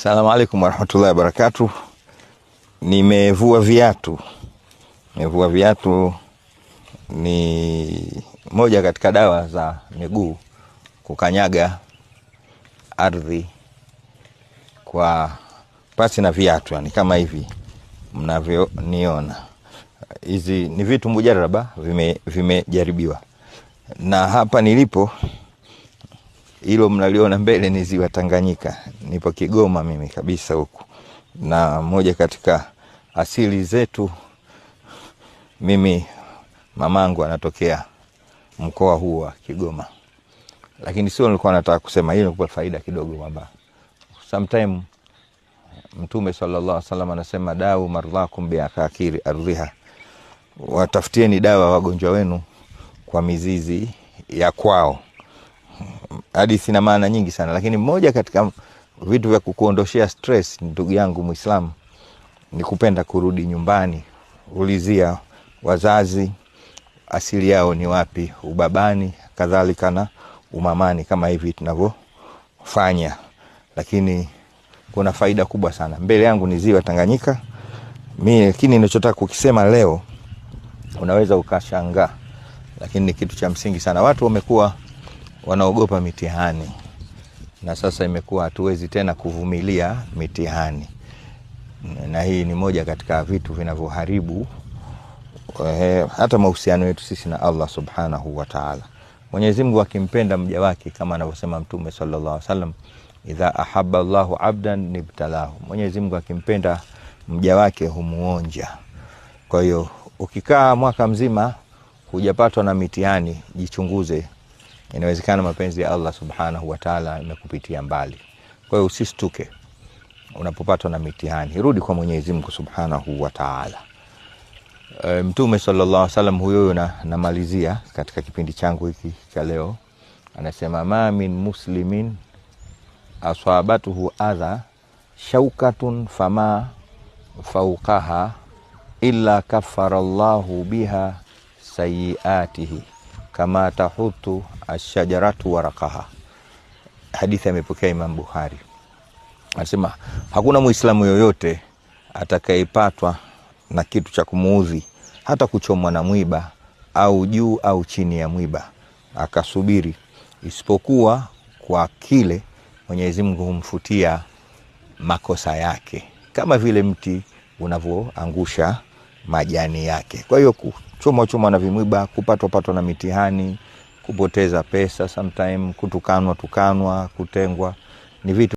Assalamu alaikum warahmatullahi wabarakatuh. Nimevua viatu. Nimevua viatu ni moja katika dawa za miguu, kukanyaga ardhi kwa pasi na viatu, yani kama hivi mnavyoniona. Hizi ni vitu mujaraba, vimejaribiwa. Na hapa nilipo, hilo mnaliona mbele ni ziwa Tanganyika. Nipo Kigoma mimi kabisa huku. Na moja katika asili zetu, mimi mamangu anatokea mkoa huu wa Kigoma. Lakini sio nilikuwa nataka kusema hilo kwa faida kidogo, kwamba sometime Mtume sallallahu alaihi wasallam anasema dau mardhakum bi akakiri ardhiha, watafutieni dawa wagonjwa wenu kwa mizizi ya kwao. Hadithi ina maana nyingi sana, lakini moja katika vitu vya kukuondoshia stress, ndugu yangu Muislamu, ni kupenda kurudi nyumbani. Ulizia wazazi asili yao ni wapi, ubabani kadhalika na umamani, kama hivi tunavyofanya. Lakini kuna faida kubwa sana. Mbele yangu ni ziwa Tanganyika. Lakini ninachotaka kukisema leo unaweza ukashangaa, lakini ni kitu cha msingi sana. Watu wamekuwa wanaogopa mitihani, na sasa imekuwa hatuwezi tena kuvumilia mitihani. Na hii ni moja katika vitu vinavyoharibu hata mahusiano yetu sisi na Allah subhanahu wa ta'ala. Mwenyezi Mungu akimpenda mja wake, kama anavyosema Mtume sallallahu alaihi wasallam, idha ahabba Allahu abdan nibtalahu. Mwenyezi Mungu akimpenda mja wake humuonja. Kwa hiyo ukikaa mwaka mzima hujapatwa na mitihani, jichunguze. Inawezekana mapenzi ya Allah subhanahu wa ta'ala yamekupitia mbali. Kwa hiyo usistuke unapopatwa na mitihani, rudi kwa Mwenyezi Mungu subhanahu wa ta'ala. Mtume sallallahu alaihi wasallam huyo namalizia katika kipindi changu hiki cha leo, anasema ma min muslimin aswabatuhu adha shaukatun fama fawqaha illa kaffara Allahu biha sayiatihi kama tahutu ashajaratu waraqaha. Hadithi amepokea Imam Bukhari. Anasema hakuna Muislamu yoyote atakayepatwa na kitu cha kumuudhi, hata kuchomwa na mwiba au juu au chini ya mwiba, akasubiri, isipokuwa kwa kile Mwenyezi Mungu humfutia makosa yake, kama vile mti unavyoangusha majani yake. Kwa hiyo kuchomwa na vimwiba, kupatwa na mitihani, kupoteza pesa, sometime kutukanwa, kutengwa, ni vitu